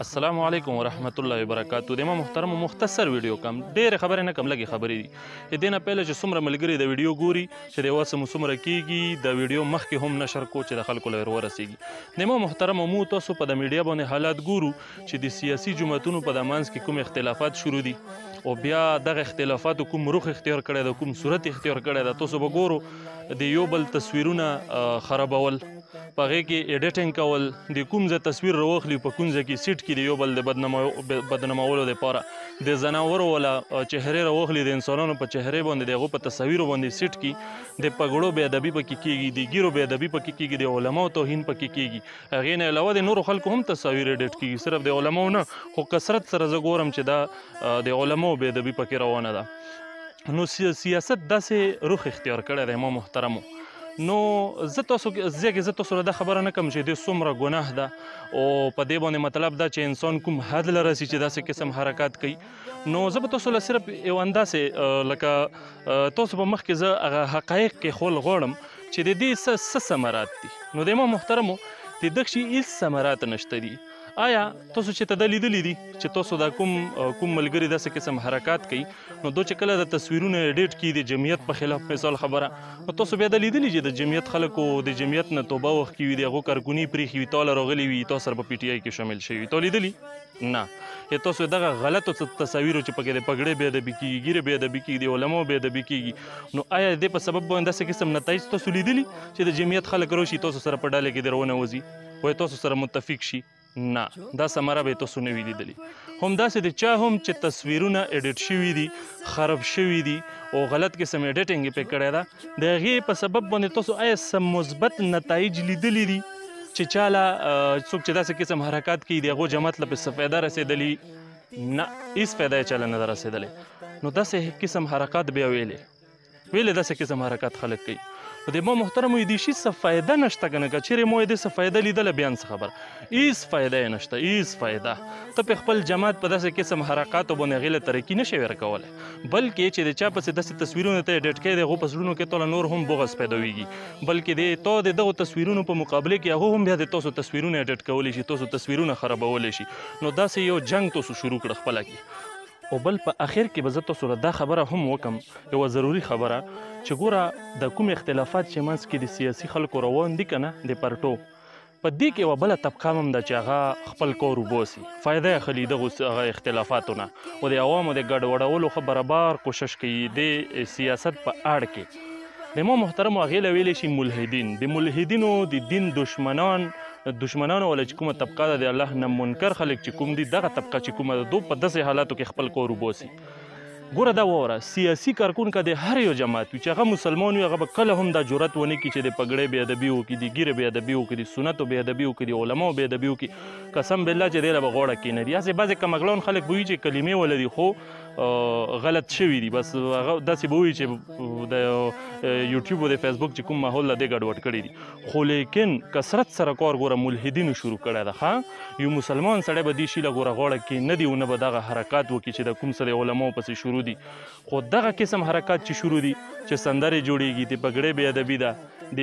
السلام علیکم ورحمت الله وبرکاتو. د ما محترم مختصر ویډیو کم ډېرې خبرې نه کم لږې خبرې دي. دې نه پهله چې څومره ملګري د ویډیو ګوري چې د اوس مو څومره کېږي د ویډیو مخکې هم نشر کو چې د خلکو له ورسېږي. د ما محترم مو تاسو په د میډیا باندې حالات ګورو چې د سیاسي جماعتونو په د منځ کې کوم اختلافات شروع دي او بیا دغه اختلافاتو کوم رخ اختیار کړی ده، کوم صورت اختیار کړی ده. تاسو به ګورو د یو بل تصویرونه خرابول، په هغې کې ایډیټینګ کول، د کوم ځای تصویر راواخلي په کوم ځای کې سیټ کړي د یو بل د بدنامولو دپاره، د ځناورو والا چهرې راواخلي د انسانانو په چهرې باندې د هغو په تصاویرو باندې سیټ کړي، د پګړو بې ادبي پکې کېږي، د ګیرو بې ادبي پکې کېږي، د علماو توهین پکې کېږي. هغې نه علاوه د نورو خلکو هم تصاویر ایډیټ کېږي، صرف د علماو نه، خو کثرت سره زه ګورم چې دا د علماو بې ادبي پکې روانه ده. نو سیاست داسې رخ اختیار کړی دی ما محترمو. نو زه تاسو له دا خبره نه کوم چې د څومره ګناه ده او په دې باندې مطلب دا چې انسان کوم حد له رسي چې داسې قسم حرکات کوي. نو زه به تاسو له صرف یو انداسې لکه تاسو په مخکې زه هغه حقایق کېښول غواړم چې د دې څه ثمرات دي. نو د ما محترمو د دغه شي هېڅ ثمرات نشته دي. آیا تاسو چې ته دا لیدلی دي چې تاسو دا کوم ملګري داسې قسم حرکات کوي، نو دو چې کله د تصویرونه ایډیټ کړي د جمعیت په خلاف مثال خبره، نو تاسو بیا دا لیدلی چې د جمعیت خلکو د جمعیت نه توبه وښکي وي، د هغو کارکوني پرېښي وي، تاله راغلي وي، تاسو سره په پي ټي آی کې شامل شوي وي، تا لیدلي؟ نه. یا تاسو دغه غلطو تصاویرو چې پکې د پګړې بې ادبي کېږي، ګیرې بې ادبي کېږي، د علماو بې ادبي کېږي، نو آیا د دې په سبب باندې داسې قسم نتایج تاسو لیدلي چې د جمعیت خلک راشي تاسو سره په ډله کې د راونوځي وایي تاسو سره متفق شي؟ نه، دا ثمره به تاسو نه وي لیدلي. همداسې د چا هم چې تصویرونه ایډیټ شوي دي، خراب شوي دي او غلط قسم ایډیټینګ یې پرې کړی ده، د هغې په سبب باندې تاسو آیا څه مثبت نتایج لیدلي دي چې چاله څوک چې داسې قسم حرکات کوي د هغو جماعت له څه فایده رسېدلي؟ نه، هېڅ فایده یې چاله نه ده رسېدلی. نو داسې قسم حرکات بیا ویلې داسې قسم حرکات خلک کوي. نو د ما محترمو د شي څه فایده نشته که نه، که چېرې مو د څه فایده لیدله بیا څه خبره، هېڅ فایده یې نشته، هېڅ فایده. ته په خپل جماعت په داسې قسم حرکاتو باندې هغې له ترقي نشې ورکولی، بلکې چې د چا پسې داسې تصویرونه ته ایډیټ کوې د هغو په زړونو کې تاله نور هم بغض پیداویږي، بلکې تا د دغو تصویرونو په مقابله کې هغو هم بیا د تاسو تصویرونه ایډیټ کولی شي، تاسو تصویرونه خرابولی شي. نو داسې یو جنګ تاسو شروع کړه خپله کې. او بل په اخر کې به زه تاسو له دا خبره هم وکم، یوه ضروري خبره، چې ګوره د کوم اختلافات چې منځ کې د سیاسي خلکو روان دي که نه د پرټو، په دې کې یوه بله طبقه هم ده چې هغه خپل کار وباسي، فایده یې اخلي دغو اختلافاتو نه او د عوامو د ګډوډولو ښه برابر کوشش کوي د سیاست په اړ کې. د ما محترمو هغې له ویلی شي ملحدین، د ملحدینو د دین دشمنانو والا چې کومه طبقه ده د الله نه منکر خلک چې کوم دي، دغه طبقه چې کومه ده دو په داسې حالاتو کې خپل کار وباسي. ګوره دا واوره، سیاسي کارکون که د هر یو جماعت وي چې هغه مسلمان وي، هغه به کله هم دا جرأت ونه کړي چې د پګړۍ بې ادبي وکړي، د ګیرې بې ادبي وکړي، د سنتو بې ادبي وکړي، د علماو بې ادبي وکړي. قسم بالله چې دی له به غاړه کېنوي. هسې بعضې کمګلان خلک به وي چې کلمې ولري خو غلط شوي دي، بس هغه داسې به وي چې د یوټیوب او د فیسبوک چې کوم ماحول له دې ګډوډ کړي دي. خو لیکن کثرت سره کار ګوره ملحدینو شروع کړی ده. ښه، یو مسلمان سړی به دې شي له ګوره غاړه کېنږدي او نه به دغه حرکات وکړي چې د کوم څه د علماو پسې شروع دي. خو دغه قسم حرکات چې شروع دي، چې سندرې جوړېږي، د پګړۍ بې ادبي ده، د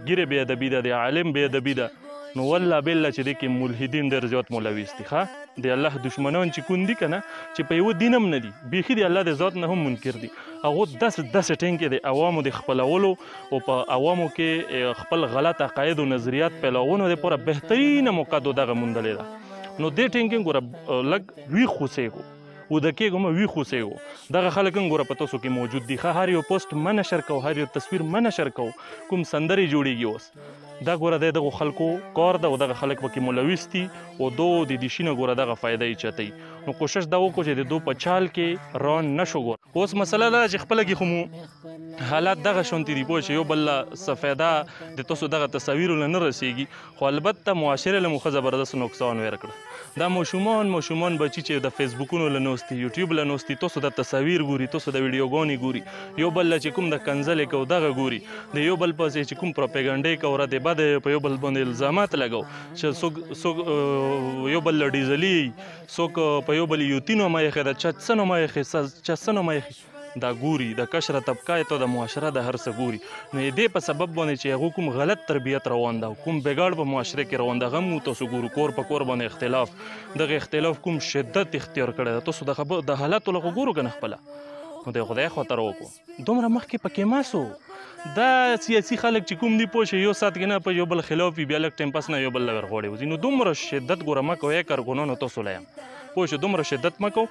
ګیرې بې ادبي ده، د عالم بې ادبي ده، نو والله بالله چې دې کې ملحدین ډېر زیات ملوث دي. ښه، د الله دشمنان چې کوم دي که نه، چې په یوه دین هم نه دي، بیخي د الله د ذات نه هم منکر دي، هغو داسې ټینګې د عوامو د خپلولو او په عوامو کې خپل غلط عقاید او نظریات پیلولو دپاره بهترینه موقع دغه موندلې ده. نو دې ټینګې ګوره لږ ویښ اوسېږو، وده کېږو مه ویښ اوسېږو. دغه خلک هم ګوره په تاسو کې موجود دي. ښه، هر یو پوسټ مه نشر کوو، هر یو تصویر مه نشر کوو، کوم سندرې جوړېږي اوس دا ګوره دی دغو خلکو کار ده او دغه خلک پکې ملوث دي او دو د دې شي نه ګوره دغه فایده یې چتوي. نو کوشش دا وکړو چې د دو په چال کې ران نشو. ګوره اوس مسله ده چې خپله کې خو مو حالات دغه شانتې دي، پوه چې یو بل له څه فایده د تاسو دغه تصاویرو له نه رسېږي، خو البته معاشرې له مو ښه زبردست نقصان ور کړه. دا ماشومان بچي چې د فیسبوکونو له نوستي، یوټیوب له نوستي، تاسو د تصاویر ګوري، تاسو د ویډیوګانې ګوري، یو بل له چې کوم د کنځلې کوو دغه ګوري، د یو بل پسې چې کوم پروپیګنډې کوو رد بد په یو بل باندې الزامات لګو چې څوک یو بل له ډیزلي، څوک په یو بل یوتي نومه یې ښه ده، چا څه نومه یې ښه، چا څه نومه یې ښه. دا ګوري د کشره طبقه ته د معاشره د هر څه ګوري نو دې په سبب باندې چې هغه کوم غلط تربیت روان ده کوم بګاړ په معاشره کې روان ده غو مو تاسو ګورو کور په کور باندې اختلاف دغه اختلاف کوم شدت اختیار کړی تاسو د خبر د حالاتو لغه ګورو کنه خپل نو د خدای خاطر وکړو دومره مخکې پکې ماسو دا سیاسي خلک چې کوم دی پوه یو سات کې نه په یو بل خلاف بیا لک ټیم پاس نه یو بل ورغوړي وځي نو دومره شدت ګوره مکو یې کارګونو تاسو لایم پوه شو دومره شدت مکو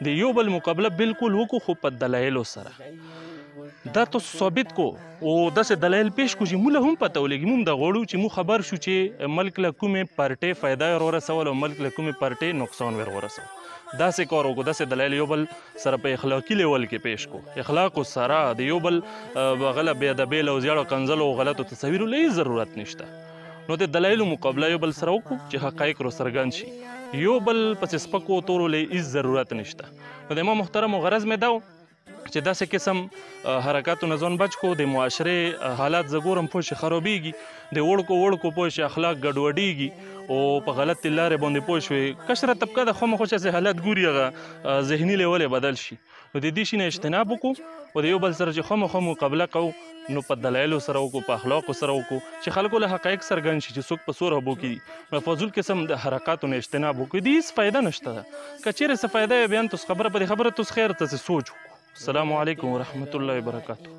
د یو بل مقابله بالکل وکړو خو په دلایلو سره دا تاسو ثابت کو او داسې دلایل پیش کو چې موږ هم پته ولګي موږ د غوړو چې موږ خبر شو چې ملک له کومې پارټۍ فایده ورسول او ملک له کومې پارټۍ نقصان ورسول داسې کار وکړو داسې دلایل یو بل سره په اخلاقي لیول کې پیش کو اخلاق سره د یو بل غله بې ادبۍ او زیړو کنځلو او غلطو تصاویرو له ضرورت نشته نو د دلایلو مقابله یو بل سره وکړو چې حقایق رو څرګند شي یو بل پسې سپکو تورو له هیڅ ضرورت نشته نو د ما محترم غرض مې دا چې داسې قسم حرکاتو نه ځان بچ کو د معاشرې حالات زه ګورم پوه شي خرابېږي د وړکو پوه شي اخلاق ګډوډېږي او په غلط لارې باندې پوه شوې کشره طبقه د خامخا چې حالت ګوري هغه ذهني لیول بدل شي نو د دې شي نه اجتناب وکړو او د یو بل سره چې خامخا مقابله کوو نو په دلایلو سره وکړو په اخلاقو سره وکړو چې خلکو له حقایق څرګند شي چې څوک په سور هبو کې فضول قسم د حرکاتو نه اجتناب وکړو د هیڅ فایده نشته که چیرې څه فایده بیان تاسو خبره په خبره تاسو خیر ته سوچ وکړو السلام علیکم ورحمت الله وبرکاته